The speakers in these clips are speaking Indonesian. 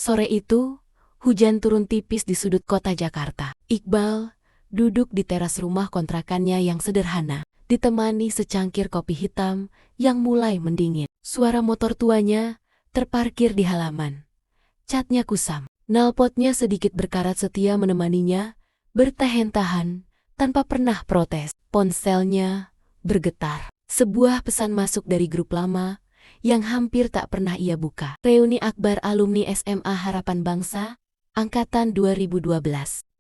Sore itu, hujan turun tipis di sudut kota Jakarta. Iqbal duduk di teras rumah kontrakannya yang sederhana, ditemani secangkir kopi hitam yang mulai mendingin. Suara motor tuanya terparkir di halaman. Catnya kusam. Knalpotnya sedikit berkarat setia menemaninya, bertahan-tahan, tanpa pernah protes. Ponselnya bergetar. Sebuah pesan masuk dari grup lama yang hampir tak pernah ia buka. Reuni akbar alumni SMA Harapan Bangsa, Angkatan 2012.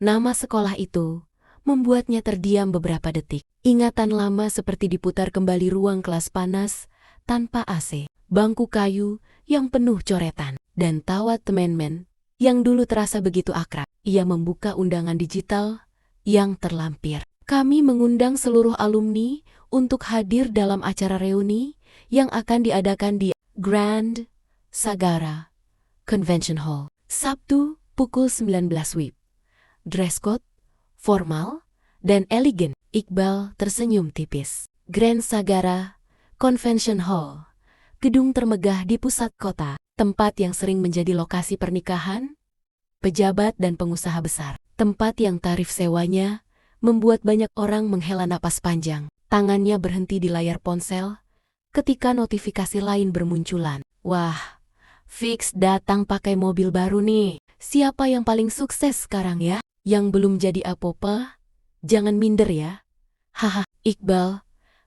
Nama sekolah itu membuatnya terdiam beberapa detik. Ingatan lama seperti diputar kembali, ruang kelas panas, tanpa AC, bangku kayu yang penuh coretan, dan tawa temen-men yang dulu terasa begitu akrab. Ia membuka undangan digital yang terlampir. Kami mengundang seluruh alumni untuk hadir dalam acara reuni yang akan diadakan di Grand Sagara Convention Hall. Sabtu, pukul 19 WIB. Dress code formal dan elegan. Iqbal tersenyum tipis. Grand Sagara Convention Hall, gedung termegah di pusat kota, tempat yang sering menjadi lokasi pernikahan pejabat dan pengusaha besar. Tempat yang tarif sewanya membuat banyak orang menghela napas panjang. Tangannya berhenti di layar ponsel ketika notifikasi lain bermunculan. Wah, fix datang pakai mobil baru nih. Siapa yang paling sukses sekarang ya? Yang belum jadi apa-apa, jangan minder ya. Haha, Iqbal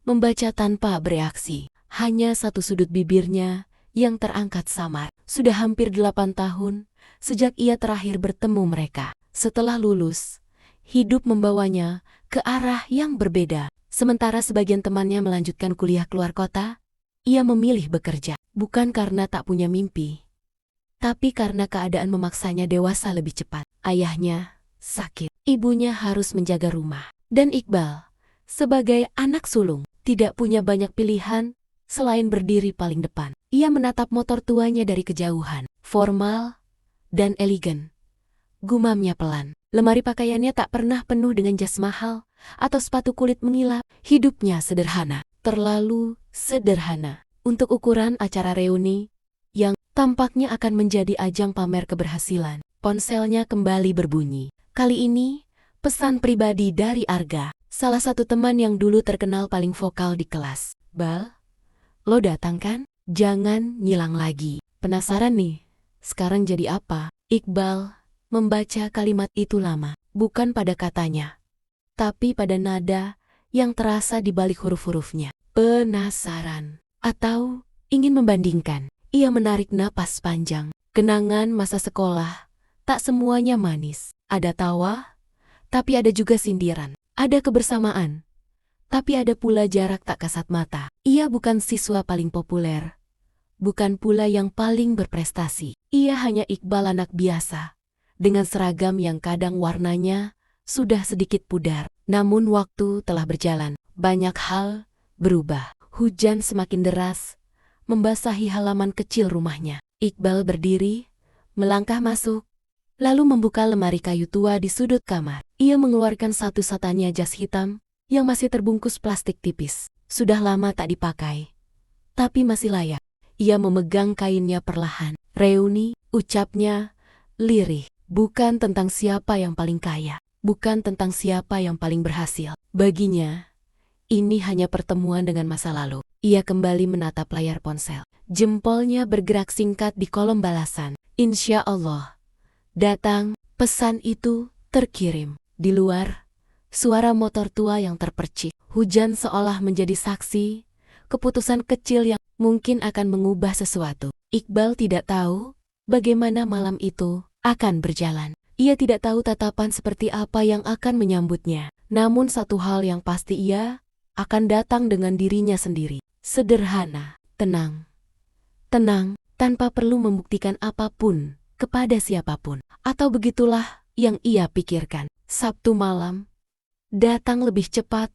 membaca tanpa bereaksi. Hanya satu sudut bibirnya yang terangkat samar. Sudah hampir 8 tahun sejak ia terakhir bertemu mereka. Setelah lulus, hidup membawanya ke arah yang berbeda. Sementara sebagian temannya melanjutkan kuliah keluar kota, ia memilih bekerja. Bukan karena tak punya mimpi, tapi karena keadaan memaksanya dewasa lebih cepat. Ayahnya sakit, ibunya harus menjaga rumah. Dan Iqbal, sebagai anak sulung, tidak punya banyak pilihan selain berdiri paling depan. Ia menatap motor tuanya dari kejauhan. Formal dan elegan, gumamnya pelan. Lemari pakaiannya tak pernah penuh dengan jas mahal atau sepatu kulit mengilap. Hidupnya sederhana, terlalu sederhana untuk ukuran acara reuni yang tampaknya akan menjadi ajang pamer keberhasilan. Ponselnya kembali berbunyi. Kali ini, pesan pribadi dari Arga, salah satu teman yang dulu terkenal paling vokal di kelas. Bal, lo datang kan? Jangan ngilang lagi. Penasaran nih, sekarang jadi apa? Iqbal membaca kalimat itu lama, bukan pada katanya, tapi pada nada yang terasa di balik huruf-hurufnya. Penasaran, atau ingin membandingkan. Ia menarik napas panjang. Kenangan masa sekolah, tak semuanya manis. Ada tawa, tapi ada juga sindiran. Ada kebersamaan, tapi ada pula jarak tak kasat mata. Ia bukan siswa paling populer, bukan pula yang paling berprestasi. Ia hanya Iqbal, anak biasa, dengan seragam yang kadang warnanya sudah sedikit pudar. Namun waktu telah berjalan, banyak hal berubah. Hujan semakin deras, membasahi halaman kecil rumahnya. Iqbal berdiri, melangkah masuk, lalu membuka lemari kayu tua di sudut kamar. Ia mengeluarkan satu-satunya jas hitam yang masih terbungkus plastik tipis. Sudah lama tak dipakai, tapi masih layak. Ia memegang kainnya perlahan. Reuni, ucapnya, lirih. Bukan tentang siapa yang paling kaya, bukan tentang siapa yang paling berhasil. Baginya, ini hanya pertemuan dengan masa lalu. Ia kembali menatap layar ponsel. Jempolnya bergerak singkat di kolom balasan. Insya Allah. Datang, pesan itu terkirim. Di luar, suara motor tua yang terpercik. Hujan seolah menjadi saksi, keputusan kecil yang mungkin akan mengubah sesuatu. Iqbal tidak tahu bagaimana malam itu akan berjalan. Ia tidak tahu tatapan seperti apa yang akan menyambutnya. Namun satu hal yang pasti, ia akan datang dengan dirinya sendiri. Sederhana, tenang, tanpa perlu membuktikan apapun kepada siapapun. Atau begitulah yang ia pikirkan. Sabtu malam datang lebih cepat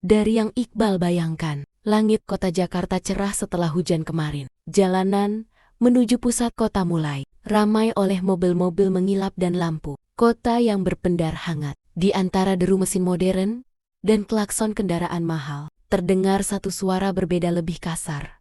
dari yang Iqbal bayangkan. Langit kota Jakarta cerah setelah hujan kemarin. Jalanan menuju pusat kota mulai ramai oleh mobil-mobil mengilap dan lampu. Kota yang berpendar hangat. Di antara deru mesin modern dan klakson kendaraan mahal, terdengar satu suara berbeda, lebih kasar,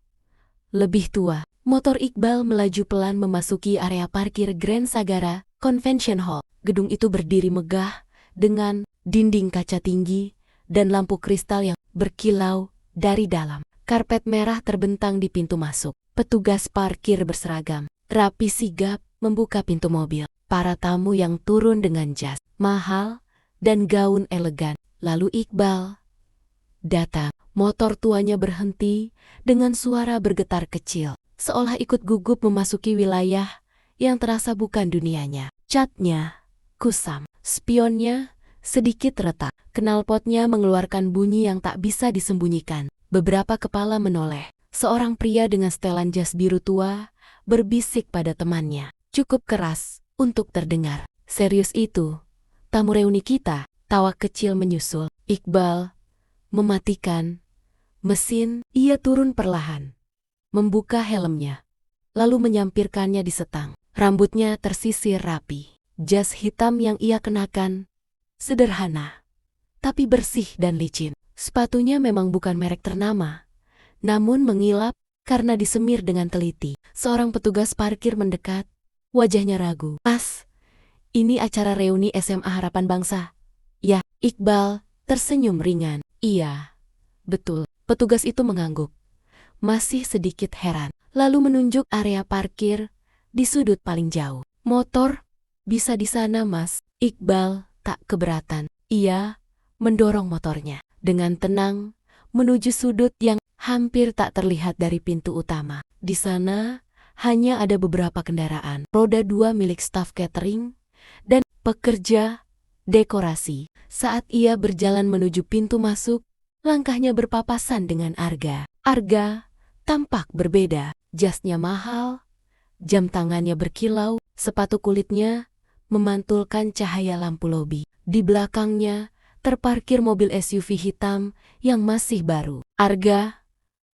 lebih tua. Motor Iqbal melaju pelan memasuki area parkir Grand Sagara Convention Hall. Gedung itu berdiri megah dengan dinding kaca tinggi dan lampu kristal yang berkilau dari dalam. Karpet merah terbentang di pintu masuk. Petugas parkir berseragam rapi sigap membuka pintu mobil. Para tamu yang turun dengan jas mahal dan gaun elegan. Lalu Iqbal datang. Motor tuanya berhenti dengan suara bergetar kecil, seolah ikut gugup memasuki wilayah yang terasa bukan dunianya. Catnya kusam, spionnya sedikit retak, knalpotnya mengeluarkan bunyi yang tak bisa disembunyikan. Beberapa kepala menoleh. Seorang pria dengan setelan jas biru tua berbisik pada temannya, cukup keras untuk terdengar. Serius itu, tamu reuni kita. Tawa kecil menyusul. Iqbal mematikan mesin. Ia turun perlahan, membuka helmnya, lalu menyampirkannya di setang. Rambutnya tersisir rapi. Jas hitam yang ia kenakan sederhana, tapi bersih dan licin. Sepatunya memang bukan merek ternama, namun mengilap karena disemir dengan teliti. Seorang petugas parkir mendekat, wajahnya ragu. "Mas, ini acara reuni SMA Harapan Bangsa." "Ya." Iqbal tersenyum ringan. "Iya, betul." Petugas itu mengangguk, masih sedikit heran, lalu menunjuk area parkir di sudut paling jauh. "Motor bisa di sana, Mas." Iqbal tak keberatan. Ia mendorong motornya dengan tenang menuju sudut yang hampir tak terlihat dari pintu utama. Di sana hanya ada beberapa kendaraan, roda 2 milik staf catering dan pekerja dekorasi. Saat ia berjalan menuju pintu masuk, langkahnya berpapasan dengan Arga. Arga tampak berbeda. Jasnya mahal, jam tangannya berkilau, sepatu kulitnya memantulkan cahaya lampu lobi. Di belakangnya terparkir mobil SUV hitam yang masih baru. Arga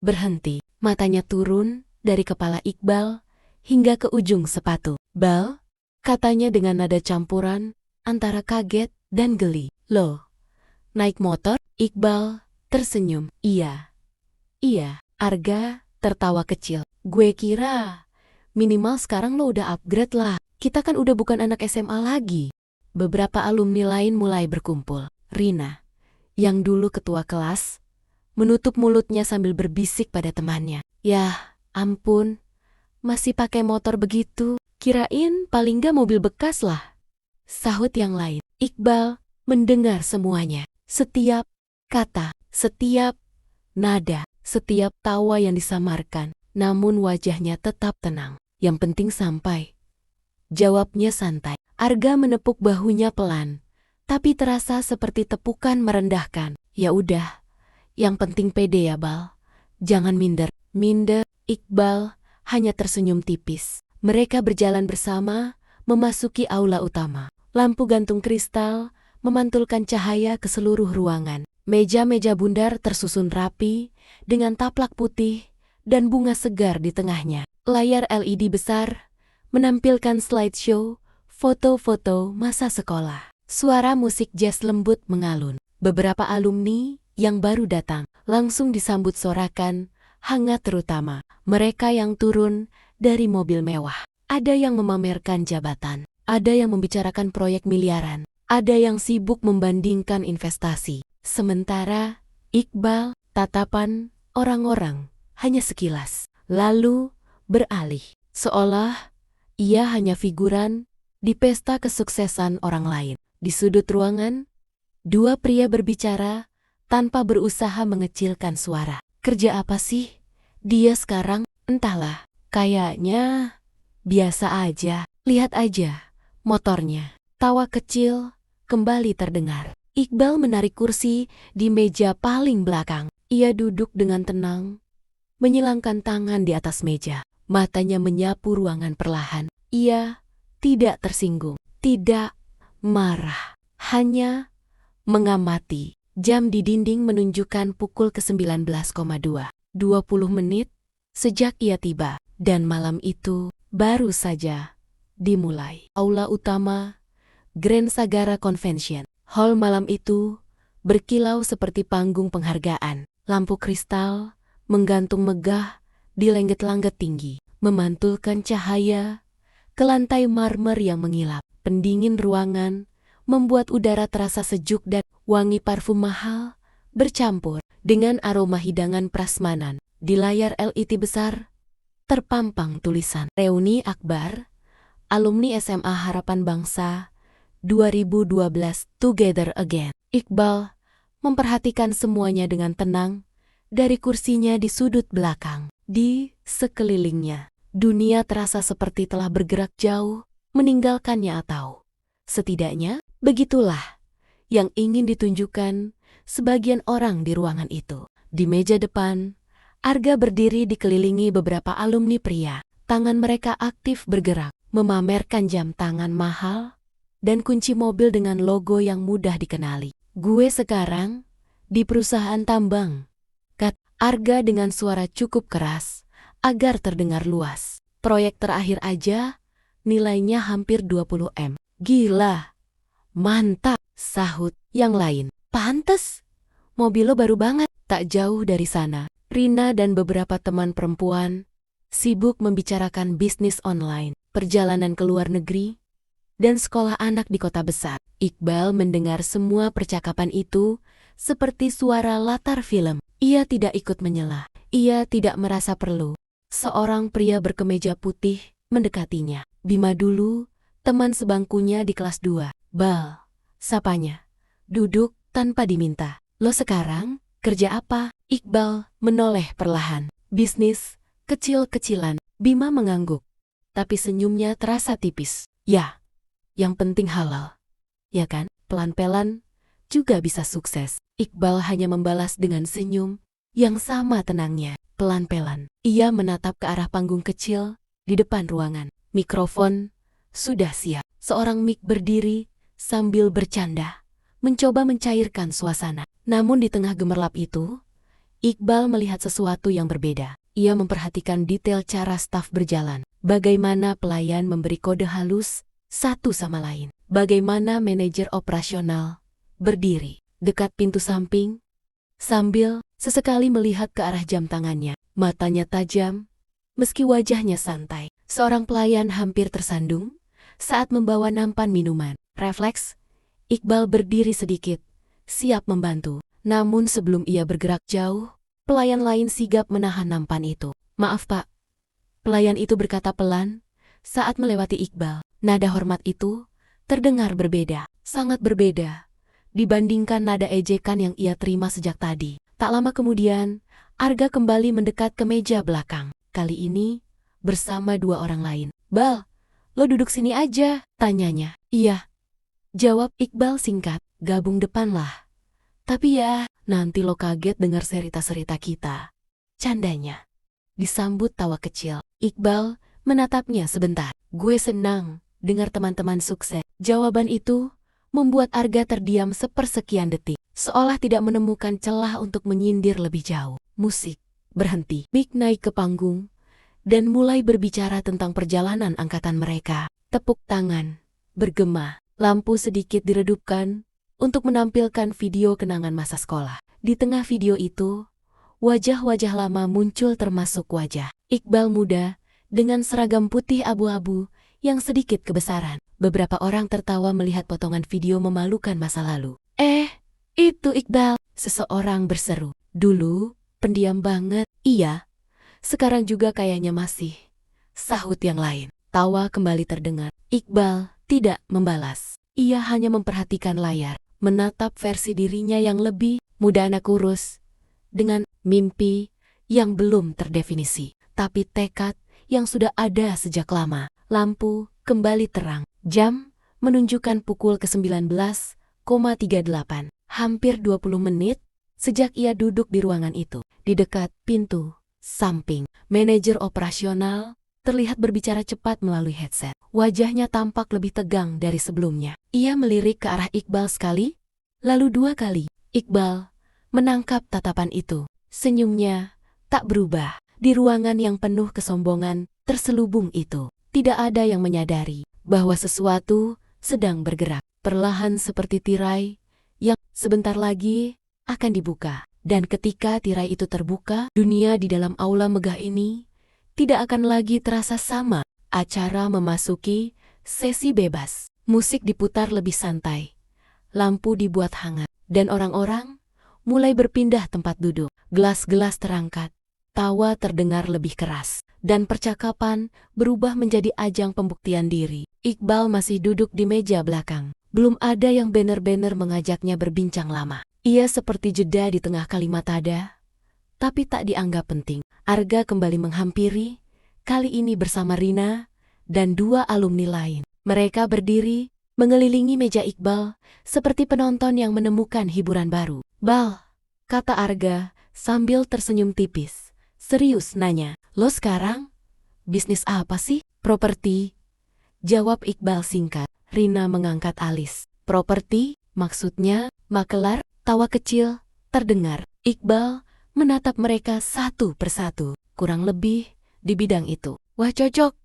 berhenti, matanya turun dari kepala Iqbal hingga ke ujung sepatu. "Bal?" katanya dengan nada campuran antara kaget dan geli. "Loh, naik motor?" Iqbal tersenyum. "Iya." "Iya." Arga tertawa kecil. "Gue kira minimal sekarang lo udah upgrade lah. Kita kan udah bukan anak SMA lagi." Beberapa alumni lain mulai berkumpul. Rina, yang dulu ketua kelas, menutup mulutnya sambil berbisik pada temannya. "Yah, ampun, masih pakai motor begitu. Kirain paling gak mobil bekas lah," sahut yang lain. Iqbal mendengar semuanya. Setiap kata, setiap nada, setiap tawa yang disamarkan. Namun wajahnya tetap tenang. "Yang penting sampai," jawabnya santai. Arga menepuk bahunya pelan, tapi terasa seperti tepukan merendahkan. "Ya udah, yang penting pede ya, Bal. Jangan minder." "Minder?" Iqbal hanya tersenyum tipis. Mereka berjalan bersama, memasuki aula utama. Lampu gantung kristal memantulkan cahaya ke seluruh ruangan. Meja-meja bundar tersusun rapi, dengan taplak putih dan bunga segar di tengahnya. Layar LED besar menampilkan slideshow foto-foto masa sekolah. Suara musik jazz lembut mengalun. Beberapa alumni yang baru datang langsung disambut sorakan hangat, terutama mereka yang turun dari mobil mewah. Ada yang memamerkan jabatan, ada yang membicarakan proyek miliaran, ada yang sibuk membandingkan investasi. Sementara Iqbal, tatapan orang-orang hanya sekilas, lalu beralih, seolah ia hanya figuran di pesta kesuksesan orang lain. Di sudut ruangan, dua pria berbicara tanpa berusaha mengecilkan suara. "Kerja apa sih dia sekarang?" "Entahlah, kayaknya biasa aja. Lihat aja motornya." Tawa kecil kembali terdengar. Iqbal menarik kursi di meja paling belakang. Ia duduk dengan tenang, menyilangkan tangan di atas meja. Matanya menyapu ruangan perlahan. Ia tidak tersinggung, tidak marah, hanya mengamati. Jam di dinding menunjukkan pukul ke-19,2. 20 menit sejak ia tiba, dan malam itu baru saja dimulai. Aula utama Grand Sagara Convention Hall malam itu berkilau seperti panggung penghargaan. Lampu kristal menggantung megah di langit-langit tinggi, memantulkan cahaya ke lantai marmer yang mengilap. Pendingin ruangan membuat udara terasa sejuk dan wangi parfum mahal bercampur dengan aroma hidangan prasmanan. Di layar LED besar terpampang tulisan Reuni Akbar Alumni SMA Harapan Bangsa 2012 Together Again. Iqbal memperhatikan semuanya dengan tenang dari kursinya di sudut belakang. Di sekelilingnya, dunia terasa seperti telah bergerak jauh meninggalkannya, atau setidaknya begitulah yang ingin ditunjukkan sebagian orang di ruangan itu. Di meja depan, Arga berdiri dikelilingi beberapa alumni pria. Tangan mereka aktif bergerak, memamerkan jam tangan mahal dan kunci mobil dengan logo yang mudah dikenali. "Gue sekarang di perusahaan tambang," kata Arga dengan suara cukup keras agar terdengar luas. "Proyek terakhir aja nilainya hampir 20 M. Gila, mantap," sahut yang lain. "Pantes, mobil lo baru banget." Tak jauh dari sana, Rina dan beberapa teman perempuan sibuk membicarakan bisnis online, perjalanan ke luar negeri, dan sekolah anak di kota besar. Iqbal mendengar semua percakapan itu seperti suara latar film. Ia tidak ikut menyela. Ia tidak merasa perlu. Seorang pria berkemeja putih mendekatinya. "Bima dulu, teman sebangkunya di kelas 2. Bal," sapanya. Duduk tanpa diminta. "Lo sekarang kerja apa?" Iqbal menoleh perlahan. "Bisnis kecil-kecilan." Bima mengangguk, tapi senyumnya terasa tipis. "Ya, yang penting halal. Ya kan, pelan-pelan juga bisa sukses." Iqbal hanya membalas dengan senyum yang sama tenangnya. Pelan-pelan, ia menatap ke arah panggung kecil di depan ruangan. Mikrofon sudah siap. Seorang mik berdiri sambil bercanda, mencoba mencairkan suasana. Namun di tengah gemerlap itu, Iqbal melihat sesuatu yang berbeda. Ia memperhatikan detail cara staf berjalan. Bagaimana pelayan memberi kode halus satu sama lain. Bagaimana manajer operasional berdiri dekat pintu samping sambil sesekali melihat ke arah jam tangannya. Matanya tajam, meski wajahnya santai. Seorang pelayan hampir tersandung saat membawa nampan minuman. Refleks, Iqbal berdiri sedikit, siap membantu. Namun sebelum ia bergerak jauh, pelayan lain sigap menahan nampan itu. "Maaf Pak," pelayan itu berkata pelan saat melewati Iqbal. Nada hormat itu terdengar berbeda, sangat berbeda dibandingkan nada ejekan yang ia terima sejak tadi. Tak lama kemudian, Arga kembali mendekat ke meja belakang. Kali ini bersama dua orang lain. "Bal, lo duduk sini aja," tanyanya. "Iya," jawab Iqbal singkat, "gabung depan lah. Tapi ya, nanti lo kaget dengar cerita-cerita kita," candanya. Disambut tawa kecil. Iqbal menatapnya sebentar. "Gue senang dengar teman-teman sukses." Jawaban itu membuat Arga terdiam sepersekian detik, seolah tidak menemukan celah untuk menyindir lebih jauh. Musik berhenti. Mik naik ke panggung dan mulai berbicara tentang perjalanan angkatan mereka. Tepuk tangan bergema. Lampu sedikit diredupkan untuk menampilkan video kenangan masa sekolah. Di tengah video itu, wajah-wajah lama muncul, termasuk wajah Iqbal muda dengan seragam putih abu-abu yang sedikit kebesaran. Beberapa orang tertawa melihat potongan video memalukan masa lalu. Itu Iqbal," seseorang berseru. "Dulu pendiam banget." "Iya, sekarang juga kayaknya masih," sahut yang lain. Tawa kembali terdengar. Iqbal tidak membalas. Ia hanya memperhatikan layar, menatap versi dirinya yang lebih muda, anak kurus, dengan mimpi yang belum terdefinisi, tapi tekad yang sudah ada sejak lama. Lampu kembali terang. Jam menunjukkan pukul ke-19,38. Hampir 20 menit sejak ia duduk di ruangan itu. Di dekat pintu samping, manajer operasional terlihat berbicara cepat melalui headset. Wajahnya tampak lebih tegang dari sebelumnya. Ia melirik ke arah Iqbal sekali, lalu 2 kali. Iqbal menangkap tatapan itu. Senyumnya tak berubah. Di ruangan yang penuh kesombongan terselubung itu, tidak ada yang menyadari bahwa sesuatu sedang bergerak perlahan seperti tirai yang sebentar lagi akan dibuka. Dan ketika tirai itu terbuka, dunia di dalam aula megah ini tidak akan lagi terasa sama. Acara memasuki sesi bebas. Musik diputar lebih santai. Lampu dibuat hangat. Dan orang-orang mulai berpindah tempat duduk. Gelas-gelas terangkat. Tawa terdengar lebih keras. Dan percakapan berubah menjadi ajang pembuktian diri. Iqbal masih duduk di meja belakang. Belum ada yang benar-benar mengajaknya berbincang lama. Ia seperti jeda di tengah kalimat ada, tapi tak dianggap penting. Arga kembali menghampiri, kali ini bersama Rina dan 2 alumni lain. Mereka berdiri, mengelilingi meja Iqbal, seperti penonton yang menemukan hiburan baru. "Bal," kata Arga sambil tersenyum tipis. Serius nanya, "Lo sekarang bisnis apa sih?" "Properti," jawab Iqbal singkat. Rina mengangkat alis. "Properti? Maksudnya makelar?" Tawa kecil terdengar. Iqbal menatap mereka satu persatu. "Kurang lebih di bidang itu." "Wah, cocok,"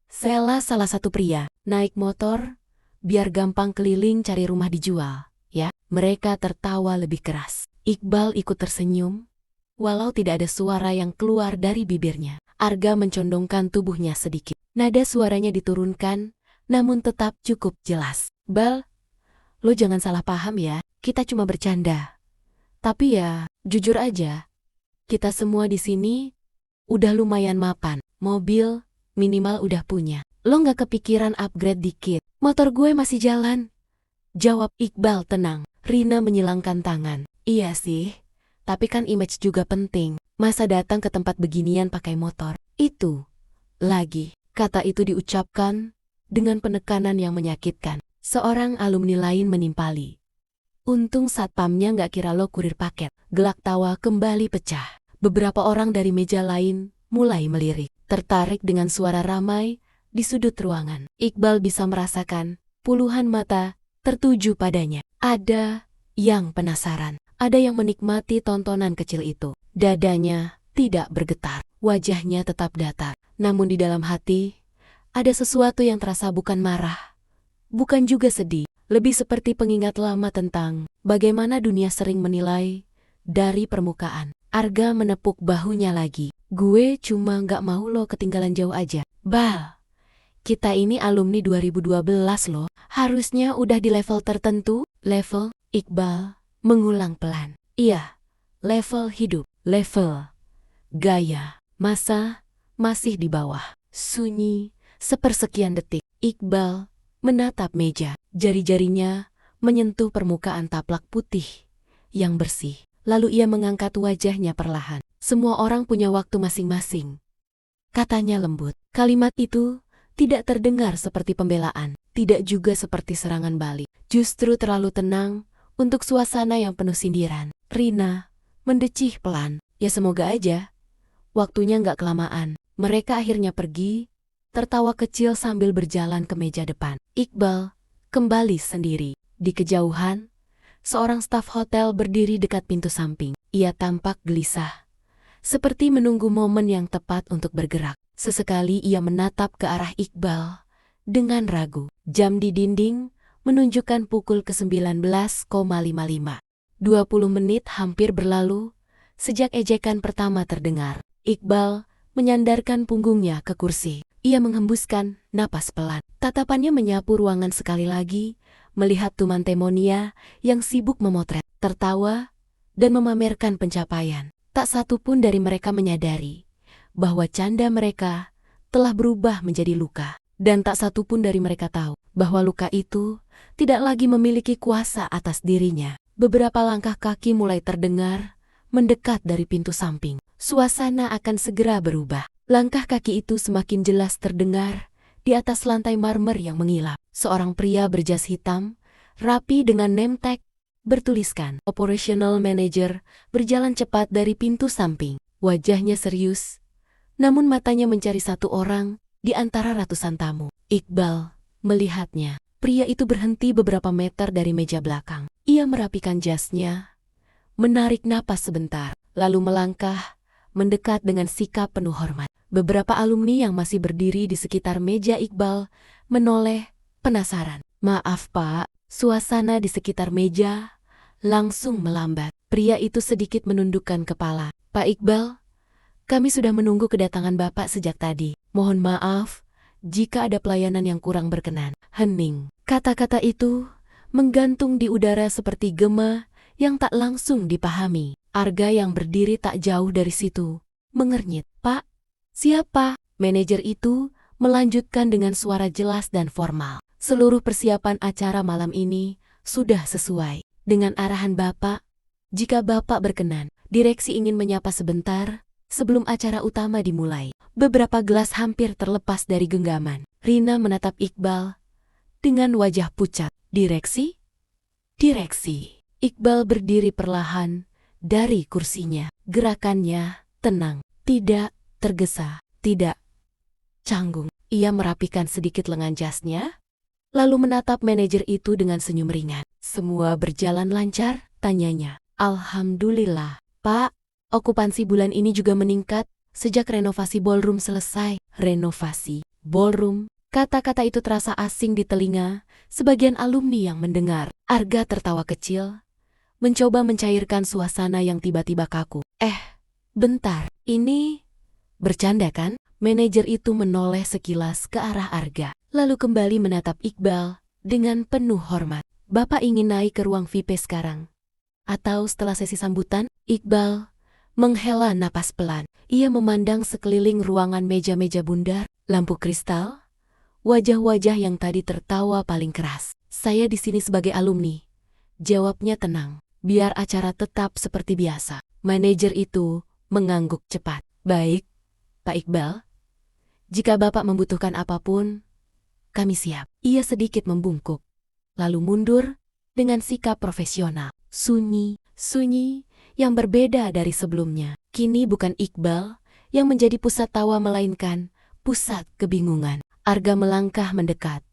sela salah satu pria. "Naik motor biar gampang keliling cari rumah dijual, ya?" Mereka tertawa lebih keras. Iqbal ikut tersenyum, walau tidak ada suara yang keluar dari bibirnya. Arga mencondongkan tubuhnya sedikit. Nada suaranya diturunkan, namun tetap cukup jelas. "Bal, lo jangan salah paham ya, kita cuma bercanda. Tapi ya, jujur aja, kita semua di sini udah lumayan mapan. Mobil minimal udah punya. Lo nggak kepikiran upgrade dikit?" "Motor gue masih jalan," jawab Iqbal tenang. Rina menyilangkan tangan. "Iya sih, tapi kan image juga penting. Masa datang ke tempat beginian pakai motor? Itu lagi." Kata itu diucapkan dengan penekanan yang menyakitkan. Seorang alumni lain menimpali. "Untung satpamnya nggak kira lo kurir paket." Gelak tawa kembali pecah. Beberapa orang dari meja lain mulai melirik, tertarik dengan suara ramai di sudut ruangan. Iqbal bisa merasakan puluhan mata tertuju padanya. Ada yang penasaran, ada yang menikmati tontonan kecil itu. Dadanya tidak bergetar, wajahnya tetap datar. Namun di dalam hati, ada sesuatu yang terasa bukan marah, bukan juga sedih. Lebih seperti pengingat lama tentang bagaimana dunia sering menilai dari permukaan. Arga menepuk bahunya lagi. "Gue cuma nggak mau lo ketinggalan jauh aja. Bal, kita ini alumni 2012 loh. Harusnya udah di level tertentu." "Level?" Iqbal mengulang pelan. "Iya, level hidup, level gaya. Masa masih di bawah." Sunyi sepersekian detik. Iqbal menatap meja. Jari-jarinya menyentuh permukaan taplak putih yang bersih. Lalu ia mengangkat wajahnya perlahan. "Semua orang punya waktu masing-masing," katanya lembut. Kalimat itu tidak terdengar seperti pembelaan, tidak juga seperti serangan balik. Justru terlalu tenang untuk suasana yang penuh sindiran. Rina mendecih pelan. "Ya semoga aja waktunya nggak kelamaan." Mereka akhirnya pergi, tertawa kecil sambil berjalan ke meja depan. Iqbal kembali sendiri. Di kejauhan, seorang staf hotel berdiri dekat pintu samping. Ia tampak gelisah, seperti menunggu momen yang tepat untuk bergerak. Sesekali ia menatap ke arah Iqbal dengan ragu. Jam di dinding menunjukkan pukul ke-19.55. 20 menit hampir berlalu sejak ejekan pertama terdengar. Iqbal menyandarkan punggungnya ke kursi. Ia menghembuskan napas pelan. Tatapannya menyapu ruangan sekali lagi, melihat teman Temonia yang sibuk memotret, tertawa, dan memamerkan pencapaian. Tak satu pun dari mereka menyadari bahwa canda mereka telah berubah menjadi luka. Dan tak satu pun dari mereka tahu bahwa luka itu tidak lagi memiliki kuasa atas dirinya. Beberapa langkah kaki mulai terdengar mendekat dari pintu samping. Suasana akan segera berubah. Langkah kaki itu semakin jelas terdengar di atas lantai marmer yang mengilap. Seorang pria berjas hitam, rapi dengan name tag bertuliskan Operational Manager, berjalan cepat dari pintu samping. Wajahnya serius, namun matanya mencari satu orang di antara ratusan tamu. Iqbal melihatnya. Pria itu berhenti beberapa meter dari meja belakang. Ia merapikan jasnya, menarik napas sebentar, lalu melangkah mendekat dengan sikap penuh hormat. Beberapa alumni yang masih berdiri di sekitar meja Iqbal menoleh penasaran. "Maaf Pak." Suasana di sekitar meja langsung melambat. Pria itu sedikit menundukkan kepala. "Pak Iqbal, Kami sudah menunggu kedatangan Bapak sejak tadi. Mohon maaf jika ada pelayanan yang kurang berkenan. Hening. Kata-kata itu menggantung di udara seperti gema yang tak langsung dipahami. Arga yang berdiri tak jauh dari situ mengernyit. Pak, siapa? Manajer itu melanjutkan dengan suara jelas dan formal. Seluruh persiapan acara malam ini sudah sesuai dengan arahan Bapak. Jika Bapak berkenan, direksi ingin menyapa sebentar sebelum acara utama dimulai. Beberapa gelas hampir terlepas dari genggaman. Rina menatap Iqbal dengan wajah pucat. Direksi? Direksi. Iqbal berdiri perlahan dari kursinya. Gerakannya tenang, tidak tergesa, tidak canggung. Ia merapikan sedikit lengan jasnya, lalu menatap manajer itu dengan senyum ringan. Semua berjalan lancar? Tanyanya. Alhamdulillah, Pak. Okupansi bulan ini juga meningkat sejak renovasi ballroom selesai. Renovasi ballroom. Kata-kata itu terasa asing di telinga sebagian alumni yang mendengar. Arga tertawa kecil, mencoba mencairkan suasana yang tiba-tiba kaku. Bentar, ini bercanda kan? Manajer itu menoleh sekilas ke arah Arga, lalu kembali menatap Iqbal dengan penuh hormat. Bapak ingin naik ke ruang VIP sekarang? Atau setelah sesi sambutan? Iqbal menghela napas pelan. Ia memandang sekeliling ruangan meja-meja bundar, lampu kristal, wajah-wajah yang tadi tertawa paling keras. Saya di sini sebagai alumni. Jawabnya tenang, biar acara tetap seperti biasa. Manajer itu mengangguk cepat. Baik, Pak Iqbal. Jika Bapak membutuhkan apapun, kami siap. Ia sedikit membungkuk, lalu mundur dengan sikap profesional. Sunyi yang berbeda dari sebelumnya. Kini bukan Iqbal yang menjadi pusat tawa melainkan pusat kebingungan. Arga melangkah mendekat.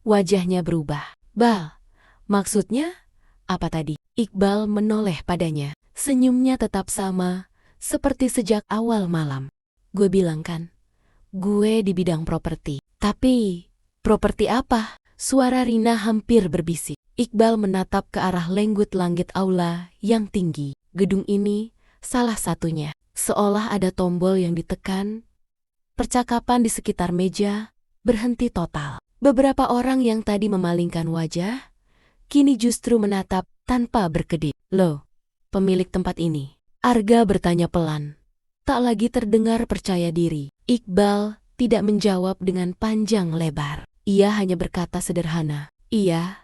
Wajahnya berubah. Bal, maksudnya apa tadi? Iqbal menoleh padanya. Senyumnya tetap sama, seperti sejak awal malam. Gue bilang kan, gue di bidang properti. Tapi, properti apa? Suara Rina hampir berbisik. Iqbal menatap ke arah lenggut langit aula yang tinggi. Gedung ini salah satunya. Seolah ada tombol yang ditekan. Percakapan di sekitar meja berhenti total. Beberapa orang yang tadi memalingkan wajah, kini justru menatap tanpa berkedip. Loh, pemilik tempat ini? Arga bertanya pelan. Tak lagi terdengar percaya diri. Iqbal tidak menjawab dengan panjang lebar. Ia hanya berkata sederhana. Iya,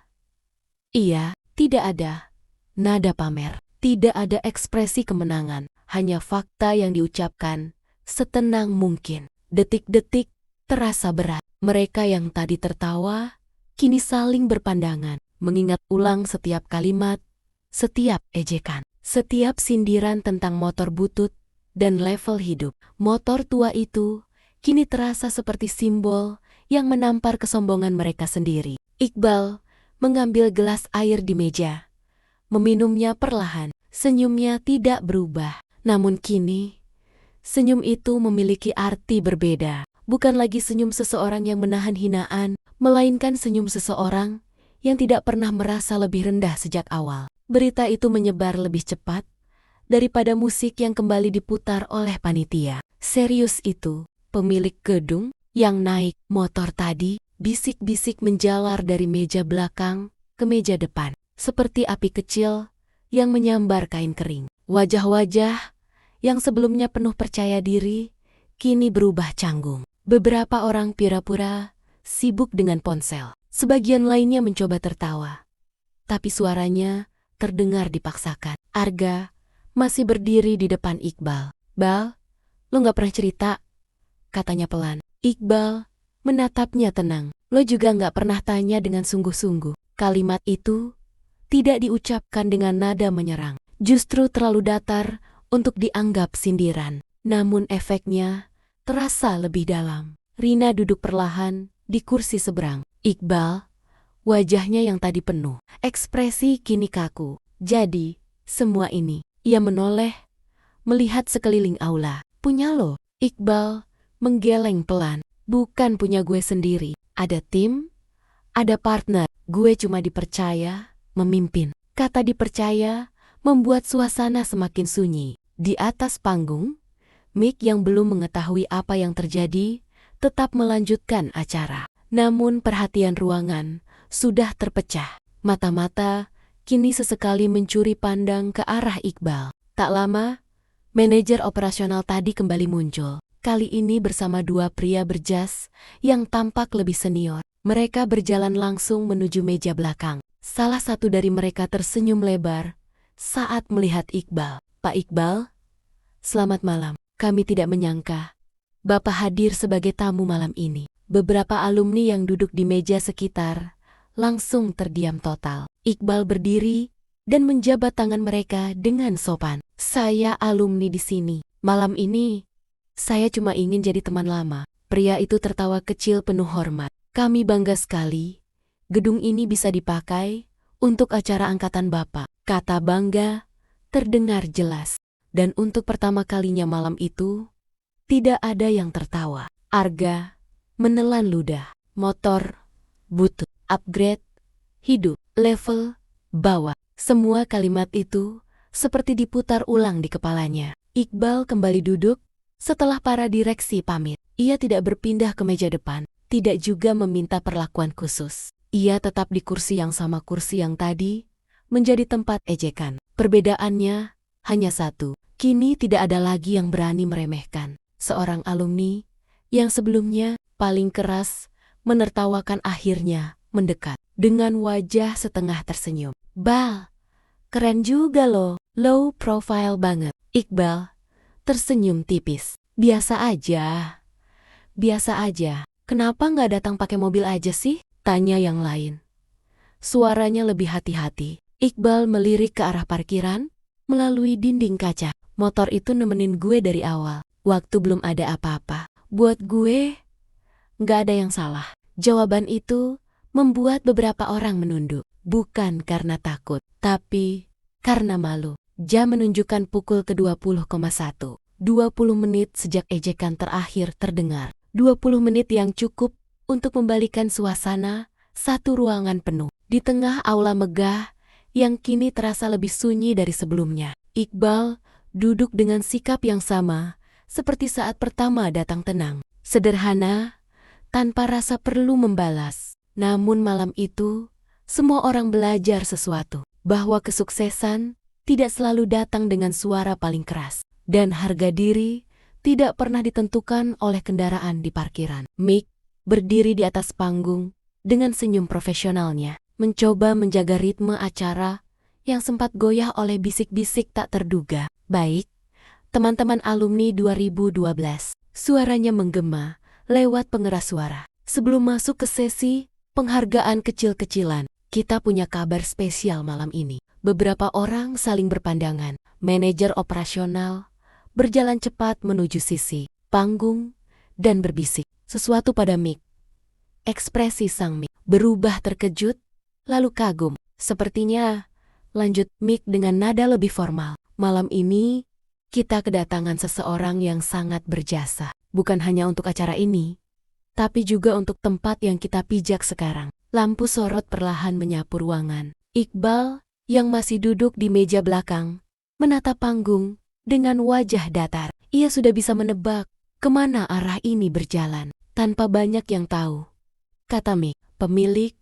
tidak ada nada pamer. Tidak ada ekspresi kemenangan. Hanya fakta yang diucapkan setenang mungkin. Detik-detik terasa berat. Mereka yang tadi tertawa, kini saling berpandangan. Mengingat ulang setiap kalimat, setiap ejekan, setiap sindiran tentang motor butut dan level hidup. Motor tua itu kini terasa seperti simbol yang menampar kesombongan mereka sendiri. Iqbal mengambil gelas air di meja, meminumnya perlahan. Senyumnya tidak berubah. Namun kini, senyum itu memiliki arti berbeda. Bukan lagi senyum seseorang yang menahan hinaan, melainkan senyum seseorang yang tidak pernah merasa lebih rendah sejak awal. Berita itu menyebar lebih cepat daripada musik yang kembali diputar oleh panitia. Serius itu, pemilik gedung yang naik motor tadi, bisik-bisik menjalar dari meja belakang ke meja depan, seperti api kecil yang menyambar kain kering. Wajah-wajah yang sebelumnya penuh percaya diri, kini berubah canggung. Beberapa orang pura-pura sibuk dengan ponsel. Sebagian lainnya mencoba tertawa. Tapi suaranya terdengar dipaksakan. Arga masih berdiri di depan Iqbal. Bal, lo gak pernah cerita? Katanya pelan. Iqbal menatapnya tenang. Lo juga gak pernah tanya dengan sungguh-sungguh. Kalimat itu tidak diucapkan dengan nada menyerang. Justru terlalu datar untuk dianggap sindiran. Namun efeknya terasa lebih dalam. Rina duduk perlahan di kursi seberang. Iqbal, wajahnya yang tadi penuh ekspresi kini kaku. Jadi, semua ini, ia menoleh, melihat sekeliling aula. Punya lo? Iqbal menggeleng pelan. Bukan punya gue sendiri. Ada tim, ada partner. Gue cuma dipercaya memimpin. Kata dipercaya membuat suasana semakin sunyi. Di atas panggung, Mick yang belum mengetahui apa yang terjadi, tetap melanjutkan acara. Namun perhatian ruangan sudah terpecah. Mata-mata kini sesekali mencuri pandang ke arah Iqbal. Tak lama, manajer operasional tadi kembali muncul. Kali ini bersama dua pria berjas yang tampak lebih senior. Mereka berjalan langsung menuju meja belakang. Salah satu dari mereka tersenyum lebar saat melihat Iqbal. "Pak Iqbal, selamat malam. Kami tidak menyangka Bapak hadir sebagai tamu malam ini." Beberapa alumni yang duduk di meja sekitar langsung terdiam total. Iqbal berdiri dan menjabat tangan mereka dengan sopan. "Saya alumni di sini. Malam ini, saya cuma ingin jadi teman lama." Pria itu tertawa kecil penuh hormat. "Kami bangga sekali. Gedung ini bisa dipakai untuk acara angkatan Bapak." Kata bangga terdengar jelas. Dan untuk pertama kalinya malam itu, tidak ada yang tertawa. Arga menelan ludah. Motor, butut, upgrade, hidup, level, bawah. Semua kalimat itu seperti diputar ulang di kepalanya. Iqbal kembali duduk setelah para direksi pamit. Ia tidak berpindah ke meja depan, tidak juga meminta perlakuan khusus. Ia tetap di kursi yang sama kursi yang tadi, menjadi tempat ejekan. Perbedaannya hanya satu. Kini tidak ada lagi yang berani meremehkan. Seorang alumni yang sebelumnya paling keras menertawakan akhirnya mendekat dengan wajah setengah tersenyum. "Bal, keren juga loh, low profile banget." Iqbal tersenyum tipis. "Biasa aja. Biasa aja. Kenapa nggak datang pakai mobil aja sih?" tanya yang lain. Suaranya lebih hati-hati. Iqbal melirik ke arah parkiran melalui dinding kaca. "Motor itu nemenin gue dari awal. Waktu belum ada apa-apa. Buat gue, nggak ada yang salah." Jawaban itu membuat beberapa orang menunduk. Bukan karena takut, tapi karena malu. Jam menunjukkan pukul ke-20,1. 20 menit sejak ejekan terakhir terdengar. 20 menit yang cukup untuk membalikan suasana satu ruangan penuh. Di tengah aula megah yang kini terasa lebih sunyi dari sebelumnya, Iqbal duduk dengan sikap yang sama seperti saat pertama datang, tenang, sederhana, tanpa rasa perlu membalas. Namun malam itu, semua orang belajar sesuatu, bahwa kesuksesan tidak selalu datang dengan suara paling keras, dan harga diri tidak pernah ditentukan oleh kendaraan di parkiran. Mick berdiri di atas panggung dengan senyum profesionalnya, mencoba menjaga ritme acara yang sempat goyah oleh bisik-bisik tak terduga. "Baik, teman-teman alumni 2012, suaranya menggema lewat pengeras suara. "Sebelum masuk ke sesi penghargaan kecil-kecilan, kita punya kabar spesial malam ini." Beberapa orang saling berpandangan. Manajer operasional berjalan cepat menuju sisi panggung dan berbisik sesuatu pada Mick. Ekspresi sang Mick berubah terkejut, lalu kagum. "Sepertinya," lanjut Mick dengan nada lebih formal, "malam ini kita kedatangan seseorang yang sangat berjasa. Bukan hanya untuk acara ini, tapi juga untuk tempat yang kita pijak sekarang." Lampu sorot perlahan menyapu ruangan. Iqbal yang masih duduk di meja belakang menatap panggung dengan wajah datar. Ia sudah bisa menebak kemana arah ini berjalan. "Tanpa banyak yang tahu," kata Mick, pemilik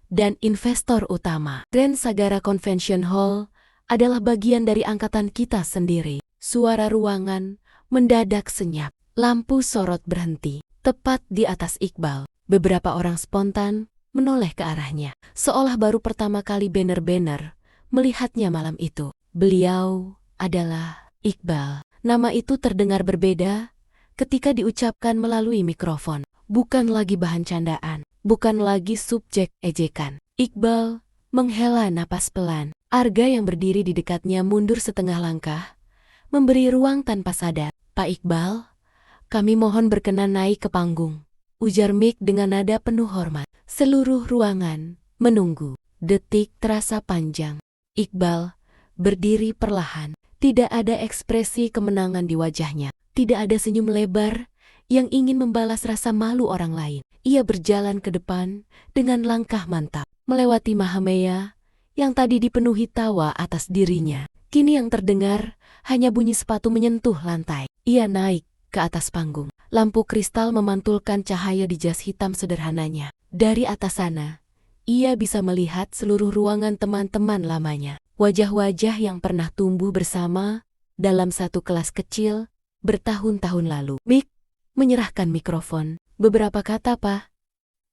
dan investor utama, Grand Sagara Convention Hall adalah bagian dari angkatan kita sendiri. Suara ruangan mendadak senyap. Lampu sorot berhenti tepat di atas Iqbal. Beberapa orang spontan menoleh ke arahnya, seolah baru pertama kali banner-banner melihatnya malam itu. Beliau adalah Iqbal. Nama itu terdengar berbeda ketika diucapkan melalui mikrofon. Bukan lagi bahan candaan, bukan lagi subjek ejekan. Iqbal menghela napas pelan. Arga yang berdiri di dekatnya mundur setengah langkah, memberi ruang tanpa sadar. "Pak Iqbal, kami mohon berkenan naik ke panggung," ujar Mick dengan nada penuh hormat. Seluruh ruangan menunggu. Detik terasa panjang. Iqbal berdiri perlahan. Tidak ada ekspresi kemenangan di wajahnya. Tidak ada senyum lebar yang ingin membalas rasa malu orang lain. Ia berjalan ke depan dengan langkah mantap, melewati Mahamaya yang tadi dipenuhi tawa atas dirinya. Kini yang terdengar hanya bunyi sepatu menyentuh lantai. Ia naik ke atas panggung. Lampu kristal memantulkan cahaya di jas hitam sederhananya. Dari atas sana, ia bisa melihat seluruh ruangan teman-teman lamanya. Wajah-wajah yang pernah tumbuh bersama dalam satu kelas kecil bertahun-tahun lalu. Mik menyerahkan mikrofon. Beberapa kata, Pak,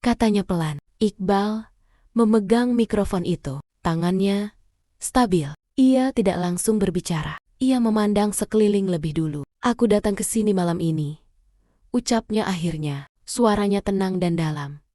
katanya pelan. Iqbal memegang mikrofon itu. Tangannya stabil. Ia tidak langsung berbicara. Ia memandang sekeliling lebih dulu. Aku datang ke sini malam ini, ucapnya akhirnya. Suaranya tenang dan dalam.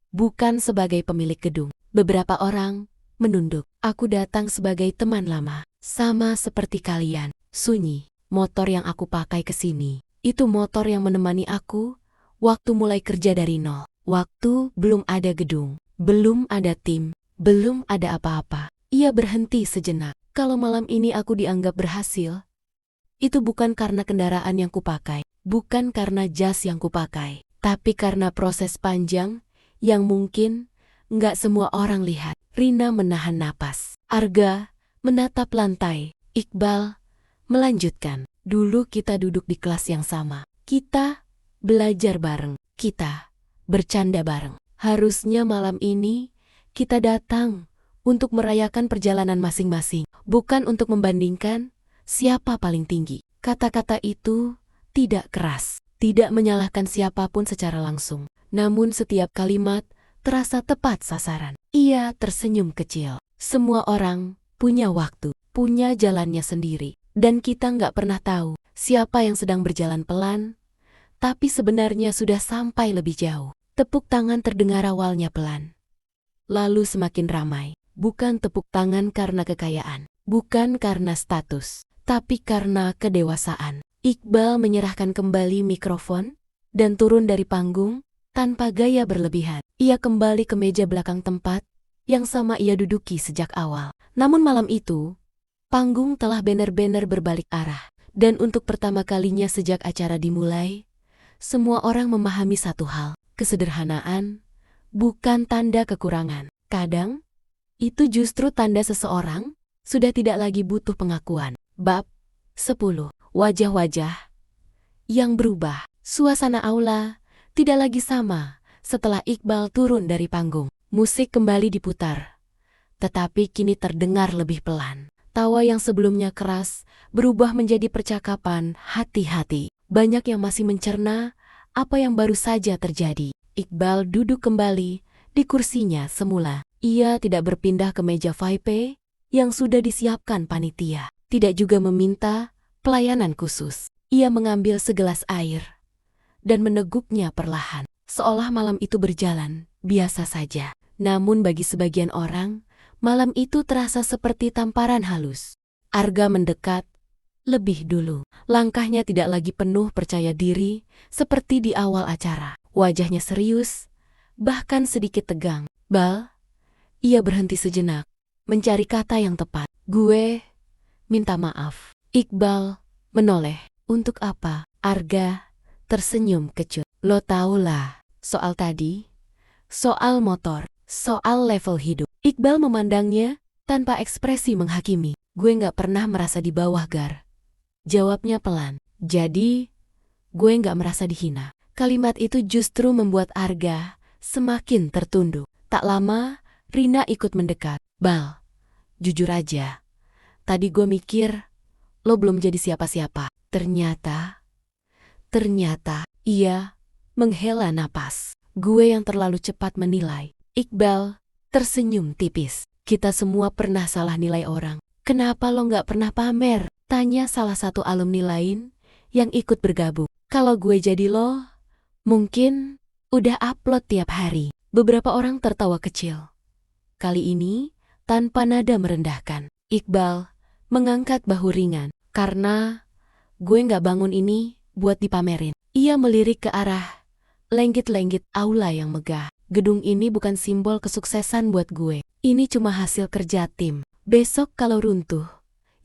Bukan sebagai pemilik gedung. Beberapa orang menunduk. Aku datang sebagai teman lama. Sama seperti kalian. Sunyi. Motor yang aku pakai ke sini, itu motor yang menemani aku waktu mulai kerja dari nol. Waktu belum ada gedung, belum ada tim, belum ada apa-apa. Ia berhenti sejenak. Kalau malam ini aku dianggap berhasil, itu bukan karena kendaraan yang kupakai, bukan karena jas yang kupakai, tapi karena proses panjang yang mungkin nggak semua orang lihat. Rina menahan napas. Arga menatap lantai. Iqbal melanjutkan. Dulu kita duduk di kelas yang sama. Kita belajar bareng. Kita bercanda bareng. Harusnya malam ini kita datang untuk merayakan perjalanan masing-masing, bukan untuk membandingkan siapa paling tinggi. Kata-kata itu tidak keras, tidak menyalahkan siapapun secara langsung. Namun setiap kalimat terasa tepat sasaran. Ia tersenyum kecil. Semua orang punya waktu, punya jalannya sendiri. Dan kita nggak pernah tahu siapa yang sedang berjalan pelan, tapi sebenarnya sudah sampai lebih jauh. Tepuk tangan terdengar awalnya pelan, lalu semakin ramai. Bukan tepuk tangan karena kekayaan, bukan karena status, tapi karena kedewasaan. Iqbal menyerahkan kembali mikrofon dan turun dari panggung tanpa gaya berlebihan. Ia kembali ke meja belakang tempat yang sama ia duduki sejak awal. Namun malam itu, panggung telah benar-benar berbalik arah. Dan untuk pertama kalinya sejak acara dimulai, semua orang memahami satu hal. Kesederhanaan bukan tanda kekurangan. Kadang, itu justru tanda seseorang sudah tidak lagi butuh pengakuan. Bab 10. Wajah-wajah yang berubah. Suasana aula tidak lagi sama setelah Iqbal turun dari panggung. Musik kembali diputar, tetapi kini terdengar lebih pelan. Tawa yang sebelumnya keras berubah menjadi percakapan hati-hati. Banyak yang masih mencerna apa yang baru saja terjadi. Iqbal duduk kembali di kursinya semula. Ia tidak berpindah ke meja VIP yang sudah disiapkan panitia. Tidak juga meminta pelayanan khusus. Ia mengambil segelas air dan meneguknya perlahan. Seolah malam itu berjalan biasa saja. Namun bagi sebagian orang, malam itu terasa seperti tamparan halus. Arga mendekat lebih dulu. Langkahnya tidak lagi penuh percaya diri seperti di awal acara. Wajahnya serius, bahkan sedikit tegang. Bal, ia berhenti sejenak, mencari kata yang tepat. Gue minta maaf. Iqbal menoleh. Untuk apa? Arga tersenyum kecut. Lo tahulah, soal tadi, soal motor, soal level hidup. Iqbal memandangnya tanpa ekspresi menghakimi. Gue gak pernah merasa di bawah, Gar. Jawabnya pelan. Jadi, gue gak merasa dihina. Kalimat itu justru membuat Arga semakin tertunduk. Tak lama, Rina ikut mendekat. Bal, jujur aja, tadi gue mikir lo belum jadi siapa-siapa. Ternyata, ia menghela napas. Gue yang terlalu cepat menilai. Iqbal tersenyum tipis. Kita semua pernah salah nilai orang. Kenapa lo gak pernah pamer? Tanya salah satu alumni lain yang ikut bergabung. Kalau gue jadi lo, mungkin udah upload tiap hari. Beberapa orang tertawa kecil. Kali ini, tanpa nada merendahkan, Iqbal mengangkat bahu ringan. Karena gue gak bangun ini buat dipamerin. Ia melirik ke arah lenggit-lenggit aula yang megah. Gedung ini bukan simbol kesuksesan buat gue. Ini cuma hasil kerja tim. Besok kalau runtuh,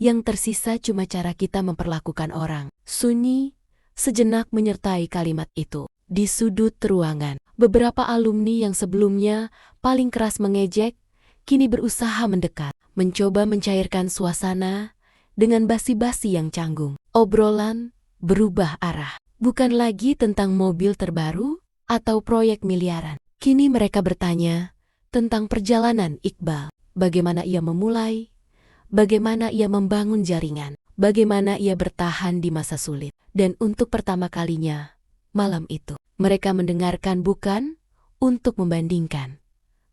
yang tersisa cuma cara kita memperlakukan orang. Sunyi sejenak menyertai kalimat itu. Di sudut ruangan, beberapa alumni yang sebelumnya paling keras mengejek, kini berusaha mendekat, mencoba mencairkan suasana dengan basi-basi yang canggung. Obrolan berubah arah. Bukan lagi tentang mobil terbaru atau proyek miliaran. Kini mereka bertanya tentang perjalanan Iqbal. Bagaimana ia memulai, bagaimana ia membangun jaringan, bagaimana ia bertahan di masa sulit. Dan untuk pertama kalinya, malam itu, mereka mendengarkan bukan untuk membandingkan,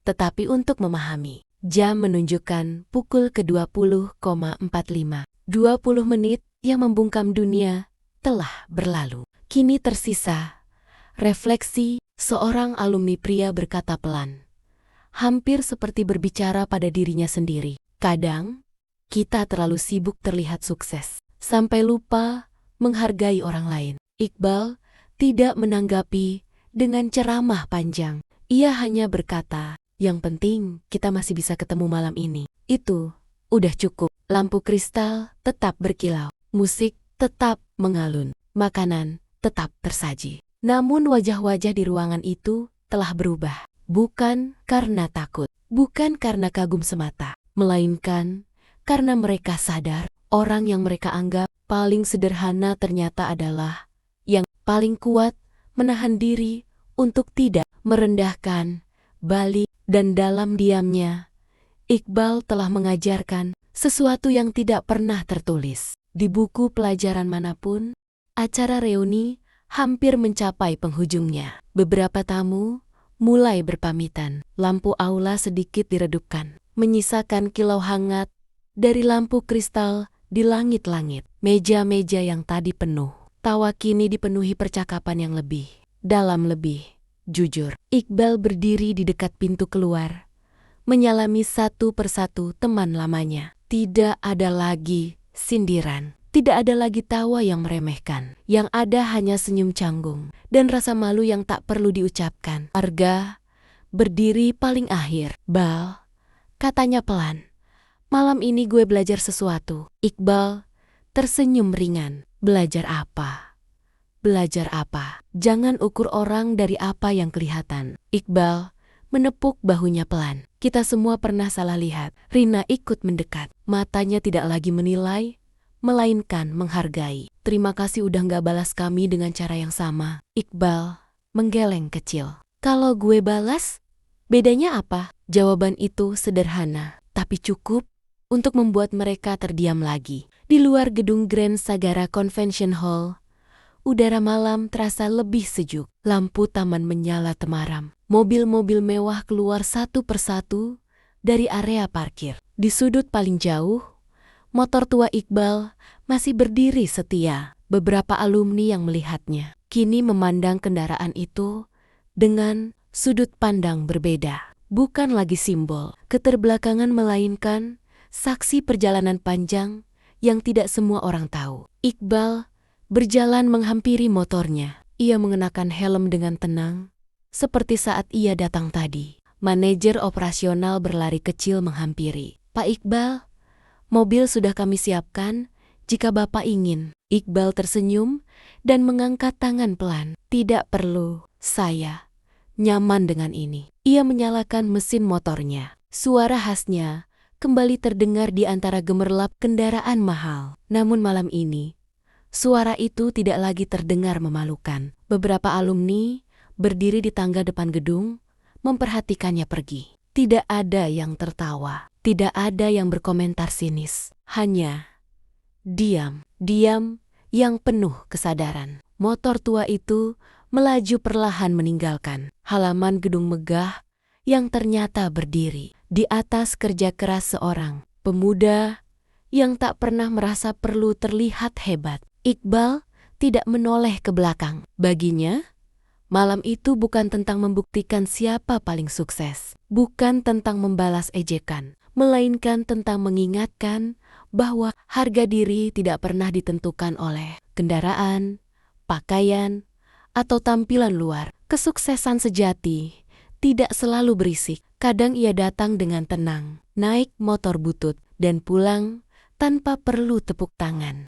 tetapi untuk memahami. Jam menunjukkan pukul ke-20.45. 20 menit yang membungkam dunia telah berlalu. Kini tersisa refleksi seorang alumni pria berkata pelan, hampir seperti berbicara pada dirinya sendiri. Kadang, kita terlalu sibuk terlihat sukses, sampai lupa menghargai orang lain. Iqbal tidak menanggapi dengan ceramah panjang. Ia hanya berkata, yang penting kita masih bisa ketemu malam ini. Itu udah cukup. Lampu kristal tetap berkilau, musik tetap mengalun, makanan tetap tersaji. Namun wajah-wajah di ruangan itu telah berubah. Bukan karena takut, bukan karena kagum semata, melainkan karena mereka sadar orang yang mereka anggap paling sederhana ternyata adalah yang paling kuat menahan diri untuk tidak merendahkan balik. Dan dalam diamnya, Iqbal telah mengajarkan sesuatu yang tidak pernah tertulis di buku pelajaran manapun. Acara reuni hampir mencapai penghujungnya. Beberapa tamu mulai berpamitan. Lampu aula sedikit diredupkan, menyisakan kilau hangat dari lampu kristal di langit-langit. Meja-meja yang tadi penuh, tawa kini dipenuhi percakapan yang lebih dalam, lebih jujur. Iqbal berdiri di dekat pintu keluar, menyalami satu persatu teman lamanya. Tidak ada lagi sindiran, tidak ada lagi tawa yang meremehkan. Yang ada hanya senyum canggung dan rasa malu yang tak perlu diucapkan. Arga berdiri paling akhir. Bal, katanya pelan, malam ini gue belajar sesuatu. Iqbal tersenyum ringan. Belajar apa? Belajar apa? Jangan ukur orang dari apa yang kelihatan. Iqbal menepuk bahunya pelan. Kita semua pernah salah lihat. Rina ikut mendekat. Matanya tidak lagi menilai, melainkan menghargai. Terima kasih udah gak balas kami dengan cara yang sama. Iqbal menggeleng kecil. Kalau gue balas, bedanya apa? Jawaban itu sederhana, tapi cukup untuk membuat mereka terdiam lagi. Di luar gedung Grand Sagara Convention Hall, udara malam terasa lebih sejuk. Lampu taman menyala temaram. Mobil-mobil mewah keluar satu persatu dari area parkir. Di sudut paling jauh, motor tua Iqbal masih berdiri setia. Beberapa alumni yang melihatnya kini memandang kendaraan itu dengan sudut pandang berbeda. Bukan lagi simbol keterbelakangan, melainkan saksi perjalanan panjang yang tidak semua orang tahu. Iqbal berjalan menghampiri motornya. Ia mengenakan helm dengan tenang, seperti saat ia datang tadi. Manajer operasional berlari kecil menghampiri. Pak Iqbal, mobil sudah kami siapkan jika Bapak ingin. Iqbal tersenyum dan mengangkat tangan pelan. Tidak perlu, saya nyaman dengan ini. Ia menyalakan mesin motornya. Suara khasnya kembali terdengar di antara gemerlap kendaraan mahal. Namun malam ini, suara itu tidak lagi terdengar memalukan. Beberapa alumni berdiri di tangga depan gedung, memperhatikannya pergi. Tidak ada yang tertawa, tidak ada yang berkomentar sinis. Hanya diam yang penuh kesadaran. Motor tua itu melaju perlahan meninggalkan halaman gedung megah yang ternyata berdiri di atas kerja keras seorang pemuda yang tak pernah merasa perlu terlihat hebat. Iqbal tidak menoleh ke belakang. Baginya, malam itu bukan tentang membuktikan siapa paling sukses, bukan tentang membalas ejekan, melainkan tentang mengingatkan bahwa harga diri tidak pernah ditentukan oleh kendaraan, pakaian, atau tampilan luar. Kesuksesan sejati tidak selalu berisik. Kadang ia datang dengan tenang, naik motor butut, dan pulang tanpa perlu tepuk tangan.